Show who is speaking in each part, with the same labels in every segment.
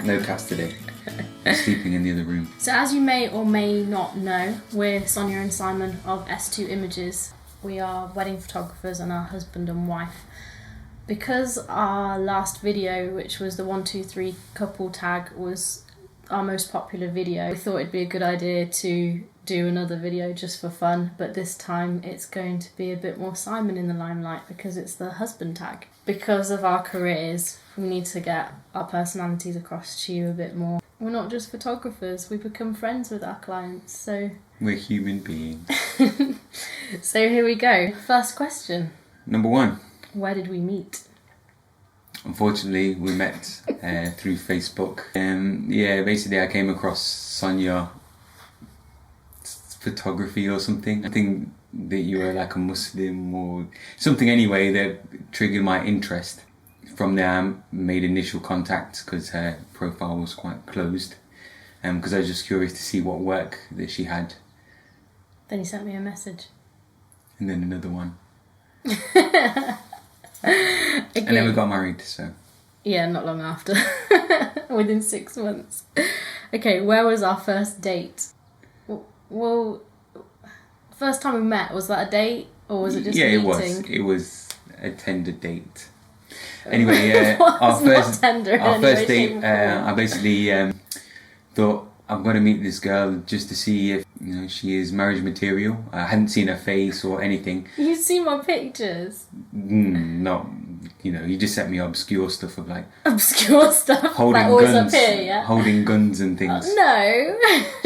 Speaker 1: No cats today. Sleeping in the other room.
Speaker 2: So as you may or may not know, we're Sonia and Simon of S2 Images. We are wedding photographers and our husband and wife. Because our last video, which was the 123 couple tag, was our most popular video, we thought it'd be a good idea to do another video just for fun, but this time it's going to be a bit more Simon in the limelight because it's the husband tag. Because of our careers, we need to get our personalities across to you a bit more. We're not just photographers, we become friends with our clients, so...
Speaker 1: We're human beings.
Speaker 2: So here we go. First question.
Speaker 1: Number 1.
Speaker 2: Where did we meet?
Speaker 1: Unfortunately, we met through Facebook. Basically I came across Sonia photography or something. I think that you were like a Muslim or something anyway that triggered my interest. From there I made initial contact because her profile was quite closed, because I was just curious to see what work that she had.
Speaker 2: Then you sent me a message.
Speaker 1: And then another one.
Speaker 2: Okay.
Speaker 1: And then we got married, so...
Speaker 2: Yeah, not long after. Within 6 months. Okay, where was our first date? Well, first time we met, was that a date? Or was it just meeting?
Speaker 1: Yeah, it was a tender date. Anyway, our first date, I basically thought I'm going to meet this girl just to see if she is marriage material. I hadn't seen her face or anything.
Speaker 2: You've seen my pictures?
Speaker 1: No, you just sent me obscure stuff of like...
Speaker 2: Obscure stuff?
Speaker 1: Holding
Speaker 2: like
Speaker 1: guns,
Speaker 2: up here, yeah?
Speaker 1: Holding guns and things.
Speaker 2: No.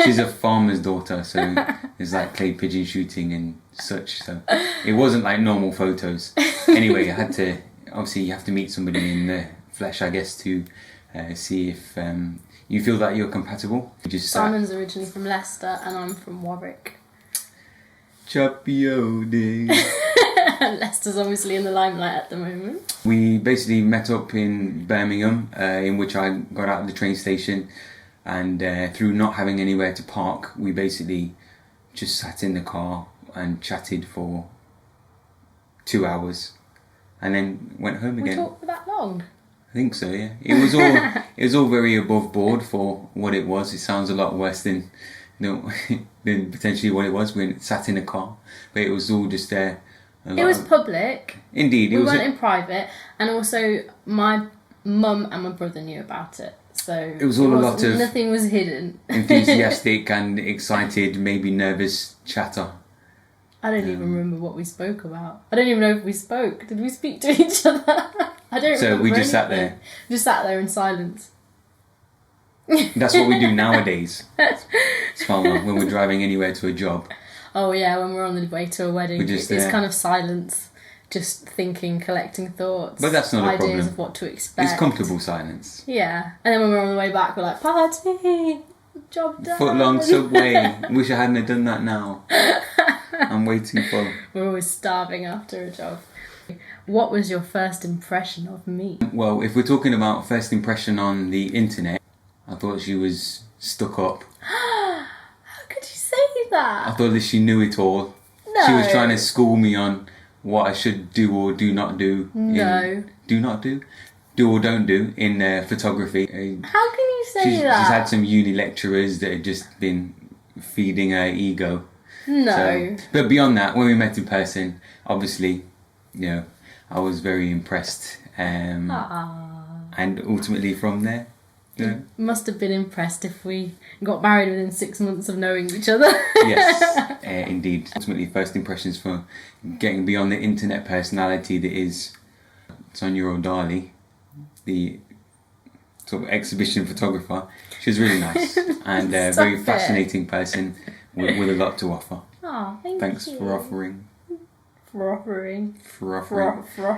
Speaker 1: She's a farmer's daughter, so it's like clay pigeon shooting and such. So it wasn't like normal photos. Anyway, I had to... Obviously, you have to meet somebody in the flesh, I guess, to see if you feel that you're compatible.
Speaker 2: Simon's originally from Leicester and I'm from Warwick.
Speaker 1: Choppy old days.
Speaker 2: Leicester's obviously in the limelight at the moment.
Speaker 1: We basically met up in Birmingham, in which I got out of the train station, and through not having anywhere to park, we basically just sat in the car and chatted for 2 hours. And then went home again.
Speaker 2: We talked for that long?
Speaker 1: I think so, yeah. It was all very above board for what it was. It sounds a lot worse than than potentially what it was. We sat in a car, but it was all just there.
Speaker 2: It was public.
Speaker 1: Indeed,
Speaker 2: we weren't in private, and also my mum and my brother knew about it. So
Speaker 1: it was all a lot of
Speaker 2: nothing was hidden.
Speaker 1: Enthusiastic and excited, maybe nervous chatter.
Speaker 2: I don't even remember what we spoke about. I don't even know if we spoke. Did we speak to each other? I don't remember.
Speaker 1: So we just
Speaker 2: anything.
Speaker 1: sat there.
Speaker 2: Just sat there in silence.
Speaker 1: That's what we do nowadays. When we're driving anywhere to a job.
Speaker 2: Oh yeah, when we're on the way to a wedding, it's kind of silence. Just thinking, collecting thoughts.
Speaker 1: But that's not a problem.
Speaker 2: Ideas of what to expect.
Speaker 1: It's comfortable silence.
Speaker 2: Yeah. And then when we're on the way back, we're like, party! Job done!
Speaker 1: Footlong Subway. Wish I hadn't have done that now. I'm waiting for...
Speaker 2: We're always starving after a job. What was your first impression of me?
Speaker 1: Well, if we're talking about first impression on the internet, I thought she was stuck up.
Speaker 2: How could you say that?
Speaker 1: I thought that she knew it all.
Speaker 2: No.
Speaker 1: She was trying to school me on what I should do or do not do.
Speaker 2: No.
Speaker 1: Do not do? Do or don't do in photography.
Speaker 2: How can you say that?
Speaker 1: She's had some uni lecturers that had just been feeding her ego.
Speaker 2: No.
Speaker 1: But beyond that, when we met in person, obviously, I was very impressed. And ultimately from there...
Speaker 2: You must have been impressed if we got married within 6 months of knowing each other.
Speaker 1: Yes, indeed. Ultimately, first impressions for getting beyond the internet personality that is Sonia O'Darley, the sort of exhibition photographer. She was really nice and a very fascinating person with a lot to offer.
Speaker 2: Oh,
Speaker 1: Thanks for offering.
Speaker 2: For offering.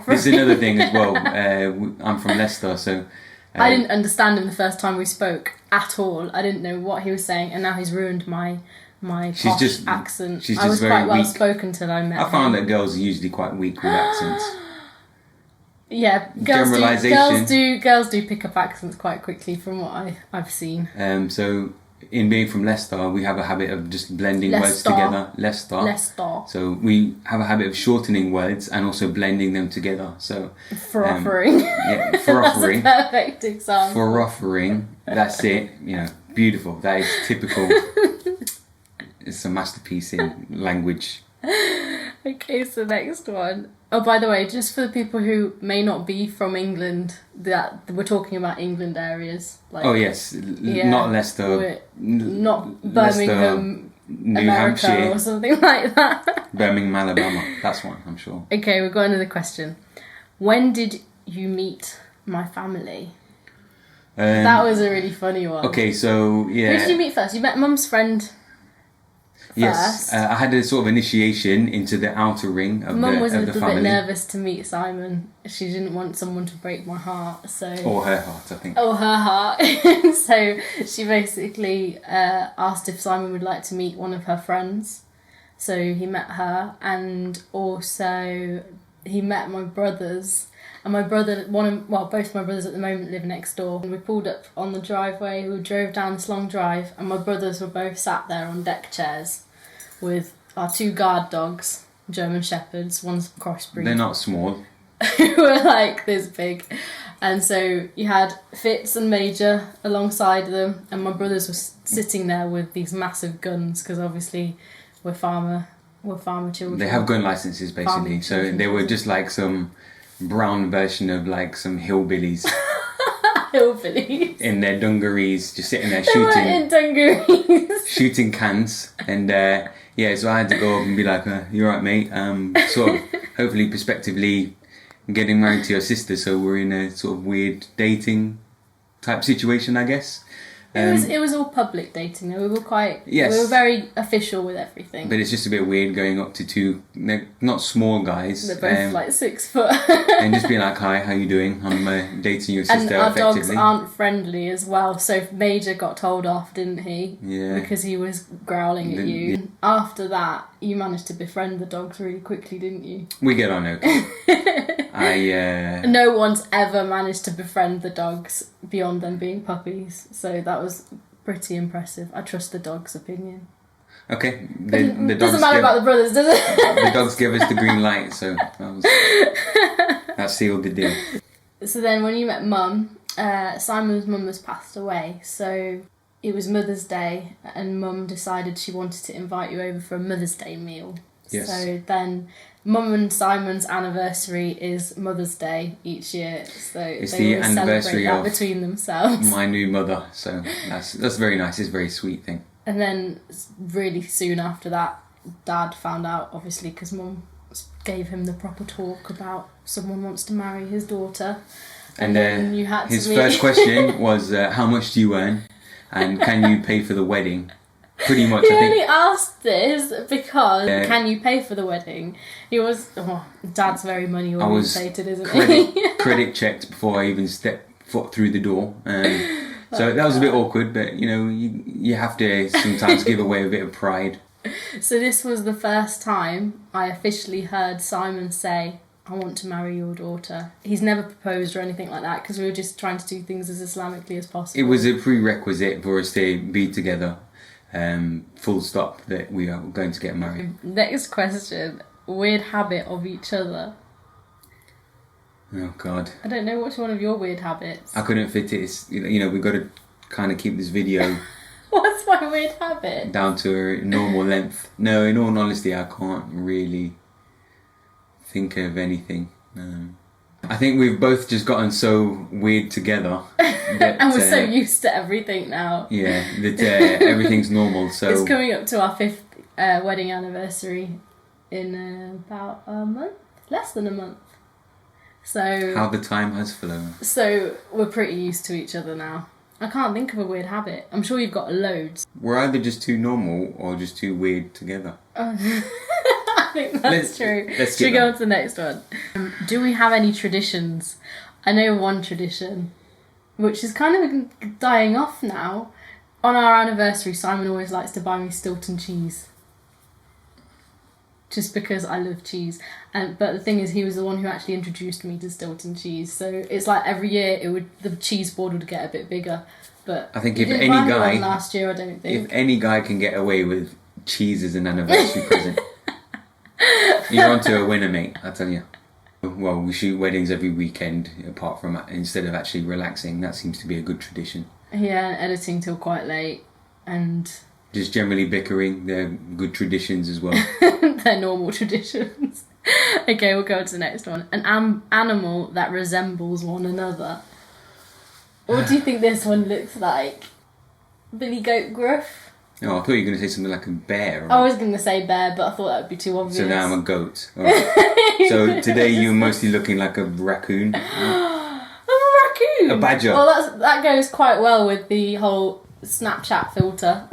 Speaker 1: This is another thing as well. I'm from Leicester, so...
Speaker 2: I didn't understand him the first time we spoke at all. I didn't know what he was saying, and now he's ruined my posh accent. I was quite well spoken till I met him.
Speaker 1: I found that girls are usually quite weak with accents.
Speaker 2: Yeah, girls do pick up accents quite quickly from what I've seen.
Speaker 1: So in being from Leicester, we have a habit of just blending words
Speaker 2: Leicester.
Speaker 1: together. Leicester.
Speaker 2: Leicester.
Speaker 1: So we have a habit of shortening words and also blending them together. So
Speaker 2: For offering.
Speaker 1: yeah, for offering.
Speaker 2: That's a perfect example.
Speaker 1: For offering. That's it. You know, beautiful. That is typical. It's a masterpiece in language.
Speaker 2: Okay, so next one. Oh, by the way, just for the people who may not be from England, that we're talking about England areas. Like,
Speaker 1: Oh yes,
Speaker 2: Yeah,
Speaker 1: not Leicester.
Speaker 2: we're not
Speaker 1: Leicester,
Speaker 2: Birmingham,
Speaker 1: New
Speaker 2: America,
Speaker 1: Hampshire,
Speaker 2: or something like that.
Speaker 1: Birmingham, Alabama. That's one, I'm sure.
Speaker 2: Okay, we've got another question. When did you meet my family? That was a really funny one.
Speaker 1: Okay, so yeah.
Speaker 2: Who did you meet first? You met Mum's friend.
Speaker 1: Yes,
Speaker 2: first.
Speaker 1: I had a sort of initiation into the outer ring of
Speaker 2: Mum was a
Speaker 1: the
Speaker 2: little
Speaker 1: family.
Speaker 2: bit nervous to meet Simon. She didn't want someone to break my heart, so.
Speaker 1: Or her heart, I think.
Speaker 2: Oh, her heart. So she basically asked if Simon would like to meet one of her friends. So he met her, and also he met my brothers. And my brother, both my brothers at the moment live next door. And we pulled up on the driveway, we drove down this long drive, and my brothers were both sat there on deck chairs with our 2 guard dogs, German Shepherds, one's crossbreed.
Speaker 1: They're not small.
Speaker 2: Who were like this big. And so you had Fitz and Major alongside them, and my brothers were sitting there with these massive guns, because obviously we're farmer children.
Speaker 1: They have gun licenses, basically.
Speaker 2: Farming
Speaker 1: So
Speaker 2: children.
Speaker 1: they were just like some brown version of like some hillbillies
Speaker 2: Hillbillies.
Speaker 1: in their dungarees, just sitting there
Speaker 2: They were
Speaker 1: shooting.
Speaker 2: in dungarees.
Speaker 1: Shooting cans, and yeah, so I had to go up and be like, "You're right, mate." Sort of, hopefully, prospectively, getting married to your sister, so we're in a sort of weird dating type situation, I guess.
Speaker 2: It was all public dating though. We were
Speaker 1: Yes.
Speaker 2: we were very official with everything.
Speaker 1: But it's just a bit weird going up to 2, not small guys,
Speaker 2: They're both like 6 foot.
Speaker 1: and just being like, "Hi, how you doing? I'm dating your
Speaker 2: And
Speaker 1: sister."
Speaker 2: our dogs
Speaker 1: Effectively,
Speaker 2: aren't friendly as well, so Major got told off, didn't he?
Speaker 1: Yeah.
Speaker 2: Because he was growling at you.
Speaker 1: Yeah.
Speaker 2: After that, you managed to befriend the dogs really quickly, didn't you?
Speaker 1: we get on okay.
Speaker 2: No one's ever managed to befriend the dogs beyond them being puppies, so that was pretty impressive. I trust the dog's opinion.
Speaker 1: Okay,
Speaker 2: It doesn't matter about the brothers, does it?
Speaker 1: the dogs give us the green light, so that sealed the deal.
Speaker 2: So then when you met Mum, Simon's mum has passed away, so it was Mother's Day, and Mum decided she wanted to invite you over for a Mother's Day meal.
Speaker 1: Yes.
Speaker 2: So then Mum and Simon's anniversary is Mother's Day each year, so
Speaker 1: It's
Speaker 2: they
Speaker 1: the
Speaker 2: always
Speaker 1: anniversary
Speaker 2: celebrate that
Speaker 1: of
Speaker 2: between themselves.
Speaker 1: My new mother, so that's very nice. It's a very sweet thing.
Speaker 2: And then really soon after that, Dad found out, obviously, because Mum gave him the proper talk about someone wants to marry his daughter.
Speaker 1: And
Speaker 2: then you had to
Speaker 1: his
Speaker 2: meet-
Speaker 1: first question was, "How much do you earn? And can you pay for the wedding?" Pretty much,
Speaker 2: He
Speaker 1: I
Speaker 2: only
Speaker 1: think.
Speaker 2: asked this because,
Speaker 1: Yeah.
Speaker 2: can you pay for the wedding? He was, Dad's very money
Speaker 1: I was
Speaker 2: orientated, isn't he?
Speaker 1: credit checked before I even stepped foot through the door. So that was a bit awkward, but you have to sometimes give away a bit of pride.
Speaker 2: So this was the first time I officially heard Simon say, "I want to marry your daughter." He's never proposed or anything like that, because we were just trying to do things as Islamically as possible.
Speaker 1: It was a prerequisite for us to be together. Full stop, that we are going to get married.
Speaker 2: Next question. Weird habit of each other.
Speaker 1: Oh God,
Speaker 2: I don't know what's one of your weird habits.
Speaker 1: I couldn't fit it. It's, we've got to kind of keep this video
Speaker 2: What's my weird habit?
Speaker 1: down to a normal length. No, in all honesty, I can't really think of anything. I think we've both just gotten so weird together. That,
Speaker 2: And we're so used to everything now.
Speaker 1: Yeah, that everything's normal. So
Speaker 2: It's coming up to our 5th wedding anniversary in about a month. Less than a month. So
Speaker 1: how the time has flown.
Speaker 2: So we're pretty used to each other now. I can't think of a weird habit. I'm sure you've got loads.
Speaker 1: We're either just too normal or just too weird together.
Speaker 2: I think that's true.
Speaker 1: let's
Speaker 2: Should we
Speaker 1: get
Speaker 2: go
Speaker 1: on.
Speaker 2: on to the next one? Do we have any traditions? I know one tradition, which is kind of dying off now. On our anniversary, Simon always likes to buy me Stilton cheese. Just because I love cheese. But the thing is, he was the one who actually introduced me to Stilton cheese. So it's like every year the cheese board would get a bit bigger. But
Speaker 1: I think
Speaker 2: you
Speaker 1: if
Speaker 2: didn't
Speaker 1: any
Speaker 2: buy me
Speaker 1: guy-
Speaker 2: one last year, I don't think.
Speaker 1: If any guy can get away with cheese as an anniversary present, you're onto a winner, mate. I tell you. Well, we shoot weddings every weekend, apart from instead of actually relaxing. That seems to be a good tradition.
Speaker 2: Yeah, and editing till quite late, and
Speaker 1: Just generally bickering. They're good traditions as well.
Speaker 2: they're normal traditions. Okay, we'll go on to the next one. An animal that resembles one another. What do you think this one looks like? Billy Goat Gruff?
Speaker 1: Oh, I thought you were going to say something like a bear. Or...
Speaker 2: I was going to say bear, but I thought that would be too obvious.
Speaker 1: So now I'm a goat. All right. So today you're mostly looking like a raccoon.
Speaker 2: I'm a raccoon!
Speaker 1: A badger.
Speaker 2: Well, that goes quite well with the whole Snapchat filter.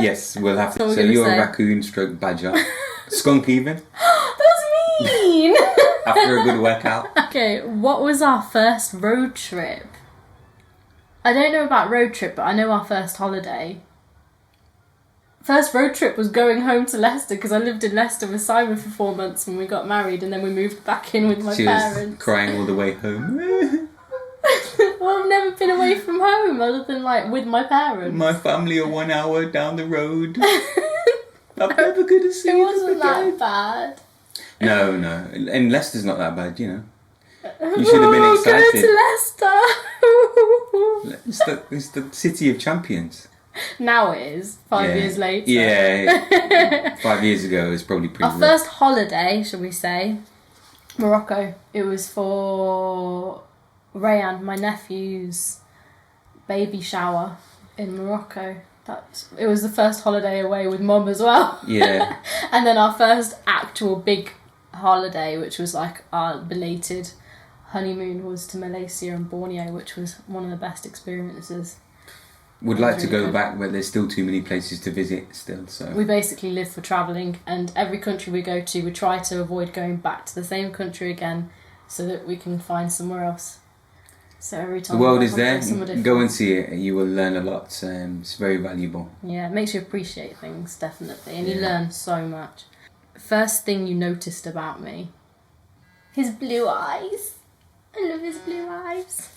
Speaker 1: Yes, we'll have to.
Speaker 2: What we're
Speaker 1: So
Speaker 2: gonna
Speaker 1: you're
Speaker 2: say.
Speaker 1: a raccoon stroke badger. Skunk even,
Speaker 2: That's mean!
Speaker 1: after a good workout.
Speaker 2: Okay, what was our first road trip? I don't know about road trip, but I know our first holiday. First road trip was going home to Leicester because I lived in Leicester with Simon for 4 months when we got married, and then we moved back in with my
Speaker 1: She was
Speaker 2: parents.
Speaker 1: crying all the way home.
Speaker 2: Well, I've never been away from home other than like with my parents.
Speaker 1: My family are 1 hour down the road. I'm never going to see
Speaker 2: It
Speaker 1: them
Speaker 2: wasn't that
Speaker 1: again.
Speaker 2: bad.
Speaker 1: No, no. And Leicester's not that bad, you know. You should have been
Speaker 2: Go
Speaker 1: excited.
Speaker 2: to Leicester.
Speaker 1: It's the city of champions.
Speaker 2: Now it is, 5
Speaker 1: Yeah.
Speaker 2: years later.
Speaker 1: Yeah. 5 years ago, it was probably pretty
Speaker 2: Our
Speaker 1: rough.
Speaker 2: first holiday, shall we say, Morocco. It was for Rayan, my nephew's baby shower in Morocco. It was the first holiday away with Mum as well.
Speaker 1: Yeah.
Speaker 2: And then our first actual big holiday, which was like our belated honeymoon, was to Malaysia and Borneo, which was one of the best experiences.
Speaker 1: Would like to
Speaker 2: Really
Speaker 1: go
Speaker 2: good.
Speaker 1: back, but there's still too many places to visit still, so...
Speaker 2: We basically live for travelling, and every country we go to, we try to avoid going back to the same country again so that we can find somewhere else. So every time
Speaker 1: The world
Speaker 2: we
Speaker 1: is
Speaker 2: go
Speaker 1: there.
Speaker 2: somewhere different.
Speaker 1: Go and see it. You will learn a lot. It's very valuable.
Speaker 2: Yeah, it makes you appreciate things, definitely, and you
Speaker 1: Yeah.
Speaker 2: learn so much. First thing you noticed about me? His blue eyes. I love his blue eyes.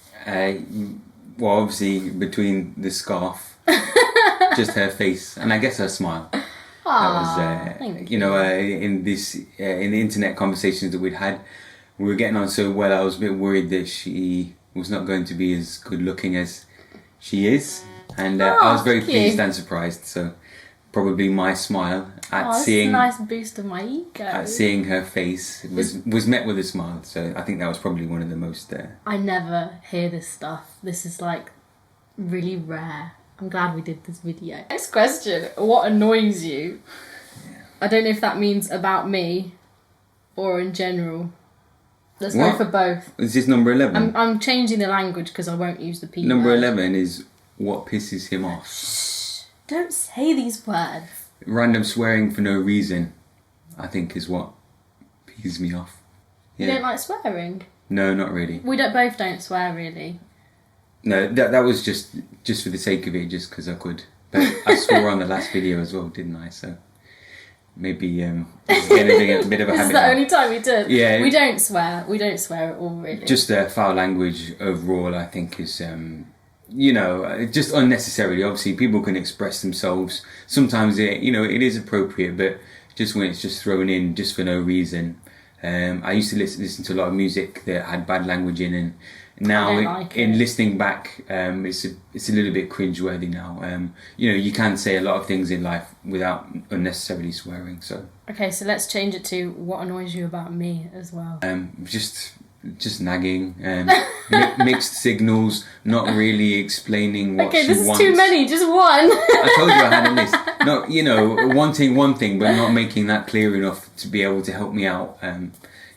Speaker 1: Well, obviously, between the scarf, just her face, and I guess her smile. That was,
Speaker 2: thank
Speaker 1: you know, in the internet conversations that we'd had, we were getting on so well. I was a bit worried that she was not going to be as good looking as she is, and I was very
Speaker 2: thank you.
Speaker 1: pleased and surprised. So, probably my smile at
Speaker 2: That's
Speaker 1: seeing
Speaker 2: a nice boost of my ego.
Speaker 1: at seeing her face was met with a smile. So I think that was probably one of the most.
Speaker 2: I never hear this stuff. This is like really rare. I'm glad we did this video. Next question. What annoys you? I don't know if that means about me or in general. Let's
Speaker 1: What?
Speaker 2: go for both.
Speaker 1: Is this number 11?
Speaker 2: I'm changing the language because I won't use the P
Speaker 1: Number
Speaker 2: word.
Speaker 1: 11 is what pisses him off.
Speaker 2: Don't say these words.
Speaker 1: Random swearing for no reason, I think, is what pisses me off.
Speaker 2: You don't like swearing?
Speaker 1: No, not really.
Speaker 2: We both don't swear really.
Speaker 1: No, that was just for the sake of it, just because I could. But I swore on the last video as well, didn't I? So maybe it's getting a bit of a
Speaker 2: This
Speaker 1: habit
Speaker 2: is the
Speaker 1: now.
Speaker 2: only time we did.
Speaker 1: Yeah.
Speaker 2: We don't swear. We don't swear at all really.
Speaker 1: Just foul language overall, I think, is just unnecessarily. Obviously, people can express themselves. Sometimes it is appropriate, but just when it's just thrown in just for no reason. I used to listen to a lot of music that had bad language in, and now
Speaker 2: I don't like
Speaker 1: in
Speaker 2: it.
Speaker 1: listening back, it's a little bit cringeworthy now. You can say a lot of things in life without unnecessarily swearing. So
Speaker 2: Okay, so let's change it to what annoys you about me as well.
Speaker 1: just nagging, mixed signals, not really explaining what
Speaker 2: Okay,
Speaker 1: she
Speaker 2: this is
Speaker 1: wants.
Speaker 2: too many, just one.
Speaker 1: I told you I had a list. No, wanting one thing but not making that clear enough to be able to help me out.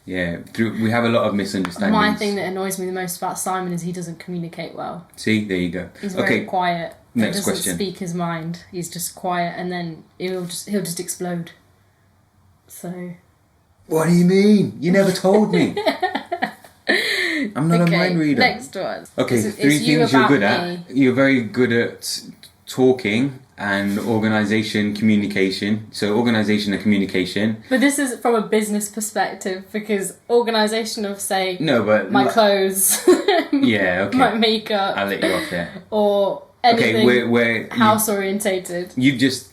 Speaker 1: We have a lot of misunderstandings.
Speaker 2: My thing that annoys me the most about Simon is he doesn't communicate well.
Speaker 1: See, there you go.
Speaker 2: He's very quiet. He
Speaker 1: next
Speaker 2: doesn't
Speaker 1: question.
Speaker 2: speak his mind. He's just quiet, and then he'll just explode. So
Speaker 1: What do you mean? You never told me. I'm not a mind reader.
Speaker 2: Next one.
Speaker 1: Okay,
Speaker 2: It's
Speaker 1: three
Speaker 2: you
Speaker 1: things you're
Speaker 2: about
Speaker 1: good
Speaker 2: me.
Speaker 1: at. You're very good at talking and organisation, communication. So organisation and communication.
Speaker 2: But this is from a business perspective because organisation of say
Speaker 1: No, but
Speaker 2: my clothes.
Speaker 1: Yeah, okay.
Speaker 2: my makeup,
Speaker 1: I'll let you off there.
Speaker 2: or anything
Speaker 1: Okay, we're
Speaker 2: house orientated.
Speaker 1: you've just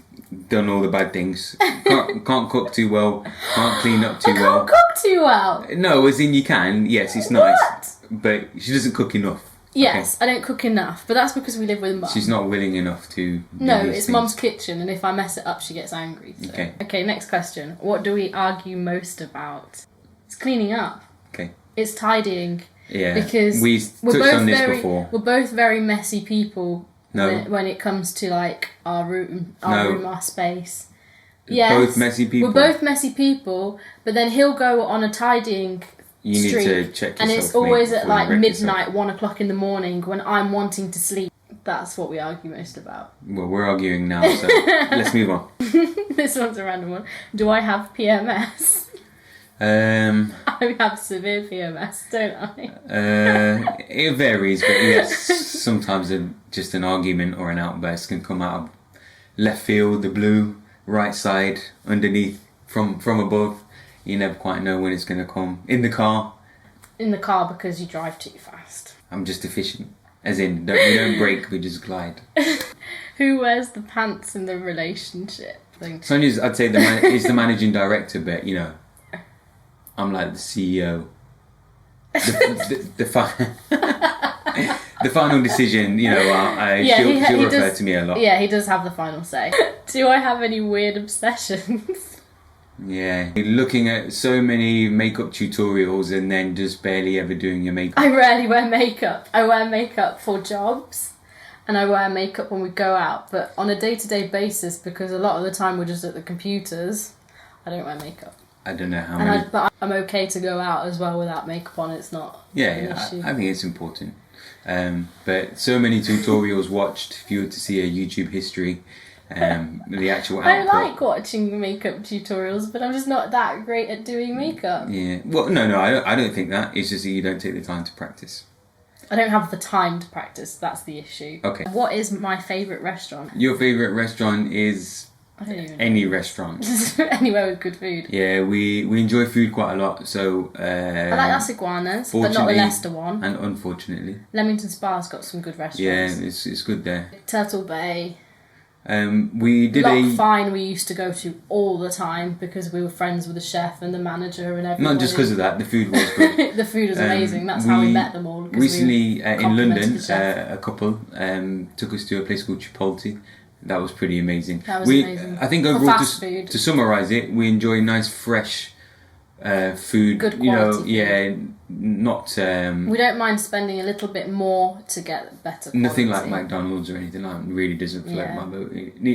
Speaker 1: done all the bad things. Can't cook too well. Can't clean up too
Speaker 2: I
Speaker 1: well.
Speaker 2: can't cook too well.
Speaker 1: No, as in you can. Yes, it's nice,
Speaker 2: What?
Speaker 1: but she doesn't cook enough.
Speaker 2: Yes, I don't cook enough, but that's because we live with mum.
Speaker 1: She's not willing enough to. Do
Speaker 2: No,
Speaker 1: these
Speaker 2: it's
Speaker 1: things.
Speaker 2: mum's kitchen, and if I mess it up, she gets angry. So.
Speaker 1: Okay.
Speaker 2: Okay, next question. What do we argue most about? It's cleaning up.
Speaker 1: Okay.
Speaker 2: It's tidying.
Speaker 1: Yeah.
Speaker 2: Because
Speaker 1: we
Speaker 2: we're
Speaker 1: touched
Speaker 2: both
Speaker 1: on this
Speaker 2: very,
Speaker 1: before.
Speaker 2: We're both very messy people.
Speaker 1: No.
Speaker 2: When it comes to like our room,
Speaker 1: No.
Speaker 2: our space.
Speaker 1: Both messy people.
Speaker 2: We're both messy people, but then he'll go on a tidying
Speaker 1: You need
Speaker 2: streak,
Speaker 1: to check yourself.
Speaker 2: and it's
Speaker 1: mate,
Speaker 2: always at
Speaker 1: before you
Speaker 2: like
Speaker 1: wreck
Speaker 2: midnight,
Speaker 1: yourself.
Speaker 2: 1:00 in the morning when I'm wanting to sleep. That's what we argue most about.
Speaker 1: Well, we're arguing now, so let's move on.
Speaker 2: This one's a random one. Do I have PMS? I have severe PMS, don't I?
Speaker 1: It varies, but yes, sometimes just an argument or an outburst can come out of left field, the blue, right side, underneath, from above. You never quite know when it's going to come. In the car,
Speaker 2: In the car because you drive too fast.
Speaker 1: I'm just efficient. As in, we don't brake, we just glide.
Speaker 2: Who wears the pants in the relationship?
Speaker 1: Sonia's, I'd say, is the managing director, but, you know, I'm like the CEO. The final decision, you know, she'll refer to me a lot.
Speaker 2: Yeah, he does have the final say. Do I have any weird obsessions?
Speaker 1: Yeah, you're looking at so many makeup tutorials and then just barely ever doing your makeup.
Speaker 2: I rarely wear makeup. I wear makeup for jobs, and I wear makeup when we go out, but on a day-to-day basis, because a lot of the time we're just at the computers, I don't wear makeup.
Speaker 1: I don't know how many.
Speaker 2: But I'm okay to go out as well without makeup on. It's not an issue.
Speaker 1: I think it's important. But so many tutorials watched. If you were to see a YouTube history, the actual output.
Speaker 2: I like watching makeup tutorials, but I'm just not that great at doing makeup.
Speaker 1: Yeah. Well, no, I don't think that. It's just that you don't take the time to practice.
Speaker 2: I don't have the time to practice. That's the issue.
Speaker 1: Okay.
Speaker 2: What is my favourite restaurant?
Speaker 1: Your favourite restaurant is
Speaker 2: I don't even
Speaker 1: any restaurant.
Speaker 2: Anywhere with good food.
Speaker 1: Yeah, we enjoy food quite a lot. So
Speaker 2: I like Las Iguanas, but not the
Speaker 1: fortunately-
Speaker 2: Leicester one.
Speaker 1: and unfortunately,
Speaker 2: Leamington Spa's got some good restaurants.
Speaker 1: yeah, it's good there.
Speaker 2: Turtle Bay.
Speaker 1: We did
Speaker 2: Loch Fyne we used to go to all the time because we were friends with the chef and the manager and everybody.
Speaker 1: not just because of that. The food was good.
Speaker 2: The food was amazing. That's how we met them all. 'cause
Speaker 1: Recently in
Speaker 2: complimented
Speaker 1: London,
Speaker 2: the chef.
Speaker 1: a couple took us to a place called Chipotle. That was pretty amazing.
Speaker 2: That was amazing.
Speaker 1: I think
Speaker 2: For
Speaker 1: overall,
Speaker 2: fast food.
Speaker 1: to summarise it, we enjoy nice, fresh food.
Speaker 2: Good
Speaker 1: You know,
Speaker 2: quality
Speaker 1: yeah, not
Speaker 2: We don't mind spending a little bit more to get better quality.
Speaker 1: nothing like McDonald's or anything like that. Really doesn't float
Speaker 2: Yeah.
Speaker 1: my boat.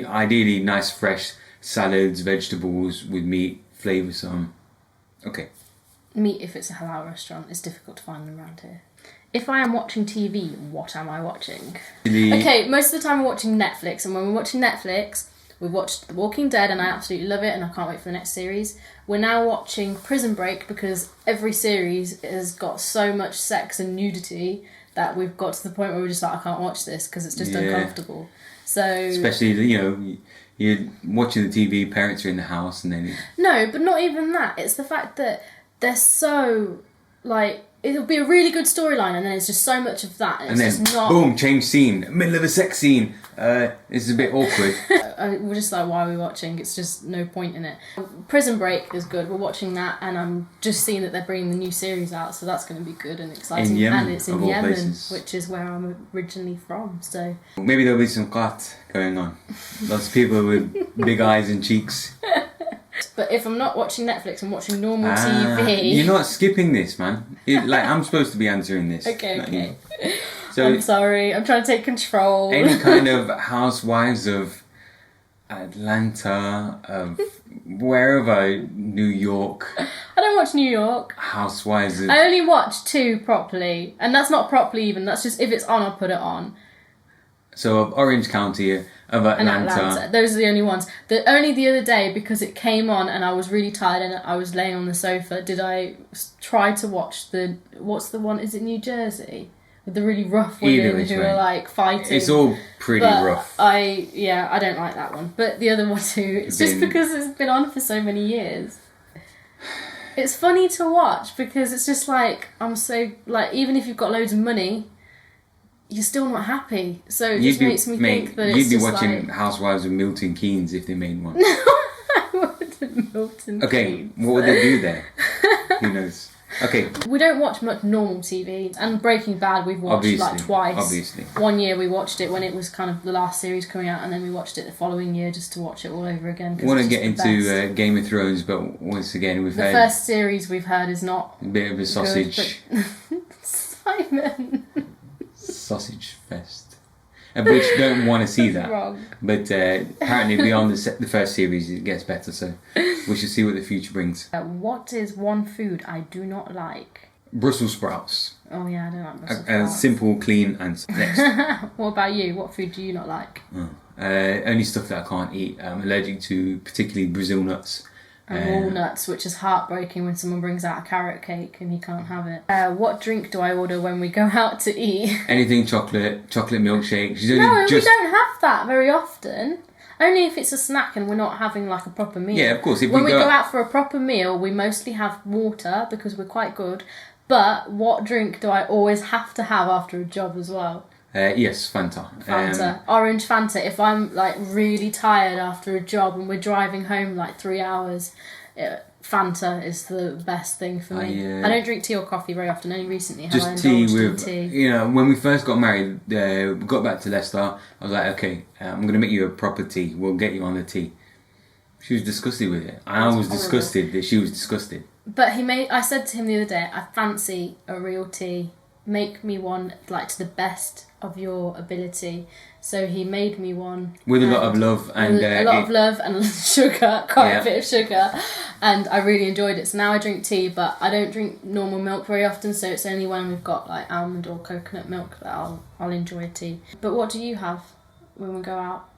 Speaker 1: Ideally, nice, fresh salads, vegetables with meat, flavoursome. Okay.
Speaker 2: Meat, if it's a halal restaurant, it's difficult to find them around here. If I am watching TV, what am I watching? Okay, most of the time we're watching Netflix, and when we're watching Netflix, we've watched The Walking Dead, and I absolutely love it, and I can't wait for the next series. We're now watching Prison Break because every series has got so much sex and nudity that we've got to the point where we're just like, I can't watch this because it's just uncomfortable. So
Speaker 1: Especially, you know, you're watching the TV, parents are in the house, and then
Speaker 2: no, but not even that. It's the fact that they're so like. It'll be a really good storyline, and then it's just so much of that, and
Speaker 1: and
Speaker 2: it's
Speaker 1: then
Speaker 2: just not.
Speaker 1: boom, change scene, middle of a sex scene. It's a bit awkward.
Speaker 2: We're just like, why are we watching? It's just no point in it. Prison Break is good. We're watching that, and I'm just seeing that they're bringing the new series out, so that's going to be good and exciting.
Speaker 1: In Yemen,
Speaker 2: and it's in
Speaker 1: of all
Speaker 2: Yemen,
Speaker 1: places.
Speaker 2: which is where I'm originally from. So
Speaker 1: Maybe there'll be some cut going on. Lots of people with big eyes and cheeks.
Speaker 2: but if I'm not watching Netflix, I'm watching normal TV.
Speaker 1: You're not skipping this, man. Like, I'm supposed to be answering this.
Speaker 2: Okay,
Speaker 1: not
Speaker 2: okay.
Speaker 1: you. So
Speaker 2: I'm sorry. I'm trying to take control.
Speaker 1: any kind of housewives of Atlanta, of wherever, New York,
Speaker 2: I don't watch New York.
Speaker 1: housewives of...
Speaker 2: I only watch 2 properly, and that's not properly even. That's just if it's on, I'll put it on.
Speaker 1: So of Orange County, of
Speaker 2: And
Speaker 1: Atlanta.
Speaker 2: Atlanta. Those are the only ones. Only the other day, because it came on and I was really tired and I was laying on the sofa, did I try to watch what's the one, is it New Jersey? With the really rough
Speaker 1: Either
Speaker 2: women
Speaker 1: which
Speaker 2: who
Speaker 1: way.
Speaker 2: are like fighting.
Speaker 1: It's all pretty
Speaker 2: But
Speaker 1: rough.
Speaker 2: I don't like that one. But the other one too, it's just
Speaker 1: Been-
Speaker 2: because it's been on for so many years. It's funny to watch because it's just like, I'm so, like, even if you've got loads of money, you're still not happy. So it just makes me think that it's
Speaker 1: you'd be
Speaker 2: just
Speaker 1: watching
Speaker 2: like...
Speaker 1: Housewives of Milton Keynes if they made one.
Speaker 2: Milton
Speaker 1: Okay,
Speaker 2: Keynes.
Speaker 1: what would they do there? Who knows? Okay.
Speaker 2: We don't watch much normal TV, and Breaking Bad we've watched like twice.
Speaker 1: Obviously.
Speaker 2: One year we watched it when it was kind of the last series coming out, and then we watched it the following year just to watch it all over again.
Speaker 1: I want to get into Game of Thrones, but once again we've heard...
Speaker 2: The first series we've heard is not
Speaker 1: a bit of a sausage...
Speaker 2: Good, but... Simon!
Speaker 1: Sausage fest. Which don't want to see that.
Speaker 2: Wrong.
Speaker 1: But apparently beyond the first series it gets better, so we should see what the future brings.
Speaker 2: What is one food I do not like?
Speaker 1: Brussels sprouts.
Speaker 2: Oh yeah, I don't like Brussels
Speaker 1: A
Speaker 2: sprouts.
Speaker 1: simple, clean answer. Next.
Speaker 2: What about you? What food do you not like?
Speaker 1: Only stuff that I can't eat. I'm allergic to particularly Brazil nuts.
Speaker 2: And walnuts, which is heartbreaking when someone brings out a carrot cake and you can't have it. What drink do I order when we go out to eat?
Speaker 1: Anything chocolate milkshake.
Speaker 2: No, we don't have that very often. Only if it's a snack and we're not having like a proper meal.
Speaker 1: Yeah, of course.
Speaker 2: When we go out for a proper meal, we mostly have water because we're quite good. But what drink do I always have to have after a job as well?
Speaker 1: Yes, Fanta.
Speaker 2: Fanta. Orange Fanta. If I'm like really tired after a job and we're driving home like 3 hours, Fanta is the best thing for me. I don't drink tea or coffee very often. Only recently have I indulged in tea.
Speaker 1: You know, when we first got married, we got back to Leicester. I was like, okay, I'm going to make you a proper tea. We'll get you on the tea. She was disgusted with it. And I was disgusted that she was disgusted.
Speaker 2: But I said to him the other day, I fancy a real tea. Make me one like to the best of your ability. So he made me one
Speaker 1: with a lot of love and
Speaker 2: a lot of love and sugar, quite a bit of sugar, and I really enjoyed it. So now I drink tea, but I don't drink normal milk very often. So it's only when we've got like almond or coconut milk that I'll enjoy tea. But what do you have when we go out?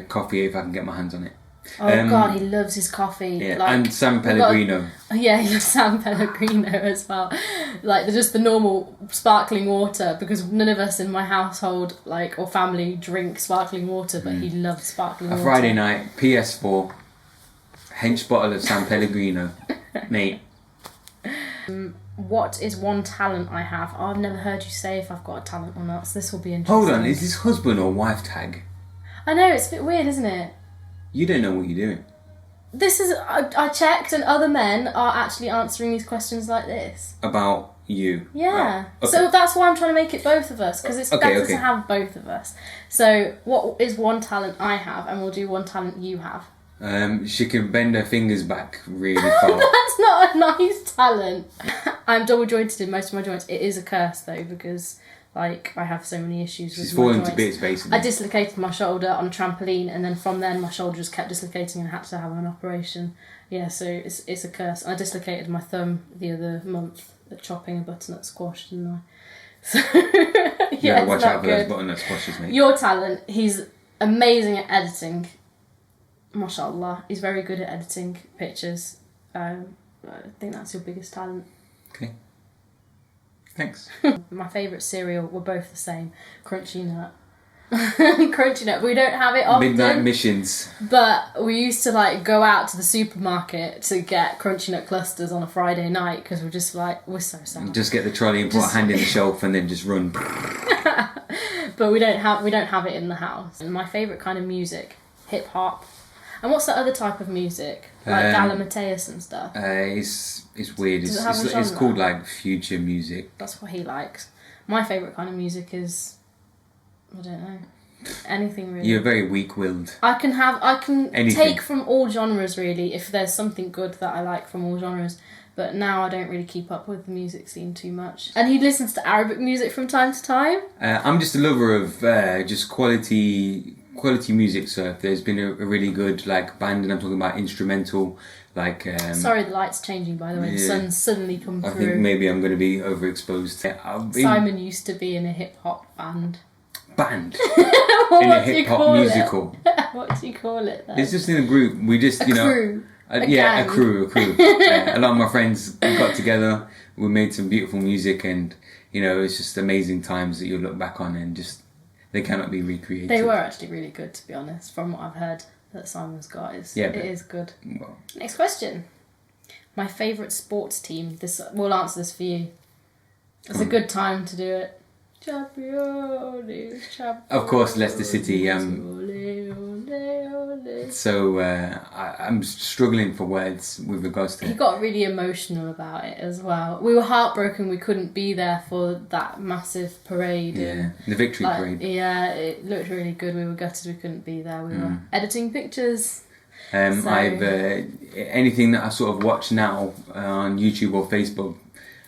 Speaker 1: Coffee if I can get my hands on it.
Speaker 2: Oh God, he loves his coffee.
Speaker 1: Yeah, like, and San Pellegrino.
Speaker 2: Yeah, he loves San Pellegrino as well. Like just the normal sparkling water, because none of us in my household or family drink sparkling water, but he loves sparkling water.
Speaker 1: A Friday night, PS4, hench bottle of San Pellegrino, mate.
Speaker 2: What is one talent I have? Oh, I've never heard you say if I've got a talent or not, so this will be interesting.
Speaker 1: Hold on, is this husband or wife tag?
Speaker 2: I know, it's a bit weird, isn't it?
Speaker 1: You don't know what you're doing.
Speaker 2: This is... I checked and other men are actually answering these questions like this.
Speaker 1: About you?
Speaker 2: Yeah.
Speaker 1: Right. Okay.
Speaker 2: So that's why I'm trying to make it both of us, because it's better to have both of us. So what is one talent I have, and we'll do one talent you have.
Speaker 1: She can bend her fingers back really far.
Speaker 2: That's not a nice talent. I'm double jointed in most of my joints. It is a curse though, because... I have so many issues with my joints. She's fallen to bits, basically. I dislocated my shoulder on a trampoline, and then from then my shoulder just kept dislocating and I had to have an operation. Yeah, so it's a curse. And I dislocated my thumb the other month at chopping a butternut squash, didn't I? So, yeah,
Speaker 1: watch out for those butternut squashes, mate.
Speaker 2: Your talent, he's amazing at editing. MashaAllah. He's very good at editing pictures. I think that's your biggest talent.
Speaker 1: Okay. Thanks.
Speaker 2: My favourite cereal, we're both the same. Crunchy Nut. Crunchy Nut. We don't have it often.
Speaker 1: Midnight missions.
Speaker 2: But we used to go out to the supermarket to get Crunchy Nut clusters on a Friday night because we're just we're so sad.
Speaker 1: Just get the trolley and put a hand in the shelf and then just run.
Speaker 2: But we don't have it in the house. And my favourite kind of music, hip hop. And what's the other type of music? Like Galimatias and stuff?
Speaker 1: It's weird. It's called future music.
Speaker 2: That's what he likes. My favourite kind of music is... I don't know. Anything really.
Speaker 1: You're very weak-willed.
Speaker 2: I can take from all genres really, if there's something good that I like from all genres. But now I don't really keep up with the music scene too much. And he listens to Arabic music from time to time. I'm
Speaker 1: just a lover of just quality music. So if there's been a really good band, and I'm talking about instrumental,
Speaker 2: sorry, the light's changing by the way. The sun's suddenly come through.
Speaker 1: I think maybe I'm going to be overexposed.
Speaker 2: Simon used to be in a hip hop band.
Speaker 1: In a hip hop musical.
Speaker 2: What do you call it then?
Speaker 1: It's just in a group. We just
Speaker 2: a crew.
Speaker 1: A crew. A lot of my friends got together. We made some beautiful music, and it's just amazing times that you'll look back on and just they cannot be recreated.
Speaker 2: They were actually really good, to be honest. From what I've heard that Simon's got, it is good.
Speaker 1: Well.
Speaker 2: Next question. My favourite sports team. This we'll answer this for you. It's a good time to do it. Champions.
Speaker 1: Of course, Leicester City. So I'm struggling for words with regards to.
Speaker 2: He got really emotional about it as well. We were heartbroken we couldn't be there for that massive parade.
Speaker 1: Yeah, the victory parade.
Speaker 2: Yeah, it looked really good. We were gutted we couldn't be there. We were editing pictures.
Speaker 1: I've anything that I sort of watch now on YouTube or Facebook.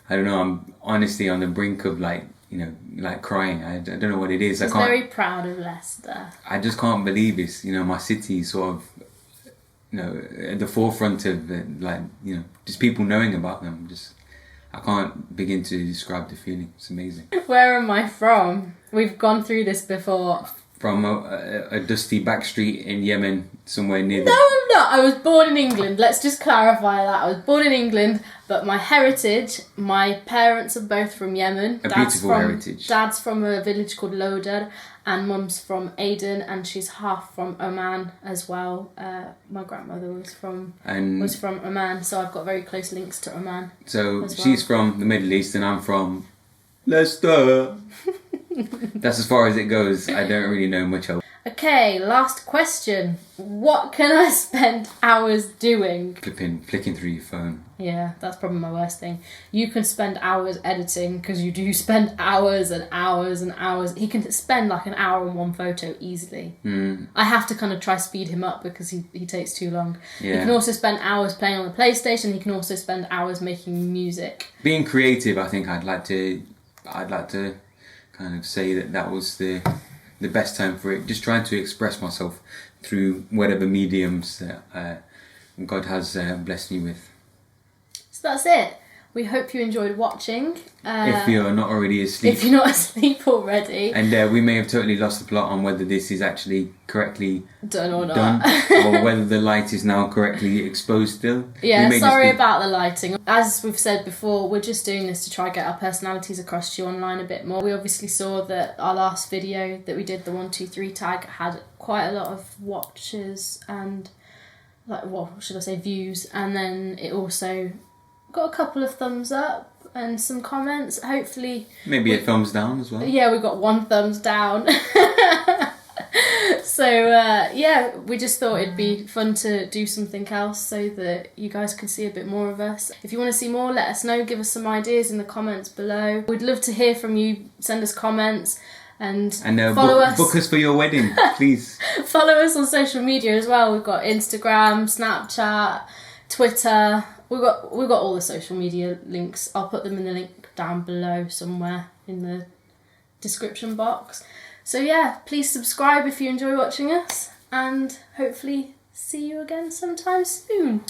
Speaker 1: I don't know. I'm honestly on the brink of like crying. I don't know what it is.
Speaker 2: I was very proud of Leicester.
Speaker 1: I just can't believe it's my city sort of at the forefront of just people knowing about them. Just I can't begin to describe the feeling. It's amazing.
Speaker 2: Where am I from? We've gone through this before.
Speaker 1: From a dusty back street in Yemen, somewhere near.
Speaker 2: No, I'm not. I was born in England. Let's just clarify that. I was born in England, but my heritage, my parents are both from Yemen.
Speaker 1: Beautiful heritage.
Speaker 2: Dad's from a village called Lodar, and Mum's from Aden, and she's half from Oman as well. My grandmother was from Oman, so I've got very close links to Oman.
Speaker 1: So she's from the Middle East, and I'm from Leicester. That's as far as it goes. I don't really know much of.
Speaker 2: Okay, last question. What can I spend hours doing?
Speaker 1: Flicking through your phone.
Speaker 2: Yeah, that's probably my worst thing. You can spend hours editing, because you do spend hours and hours and hours. He can spend like an hour on one photo easily. I have to kind of try speed him up because he takes too long.
Speaker 1: Yeah.
Speaker 2: He can also spend hours playing on the PlayStation. He can also spend hours making music.
Speaker 1: Being creative, I think I'd like to kind of say that was the best time for it. Just trying to express myself through whatever mediums that God has blessed me with.
Speaker 2: So that's it. We hope you enjoyed watching.
Speaker 1: If you're not already asleep.
Speaker 2: If you're not asleep already.
Speaker 1: And we may have totally lost the plot on whether this is actually correctly
Speaker 2: done or not.
Speaker 1: Or whether the light is now correctly exposed still.
Speaker 2: Yeah, sorry about the lighting. As we've said before, we're just doing this to try and get our personalities across to you online a bit more. We obviously saw that our last video that we did, the 123 tag, had quite a lot of watches and views, and then it also got a couple of thumbs up and some comments. Hopefully
Speaker 1: maybe a thumbs down as well.
Speaker 2: Yeah, we got one thumbs down. So we just thought it'd be fun to do something else so that you guys could see a bit more of us. If you want to see more, let us know. Give us some ideas in the comments below. We'd love to hear from you. Send us comments and follow us.
Speaker 1: Book us for your wedding, please.
Speaker 2: Follow us on social media as well. We've got Instagram, Snapchat, Twitter. We've got all the social media links. I'll put them in the link down below somewhere in the description box. So yeah, please subscribe if you enjoy watching us, and hopefully see you again sometime soon.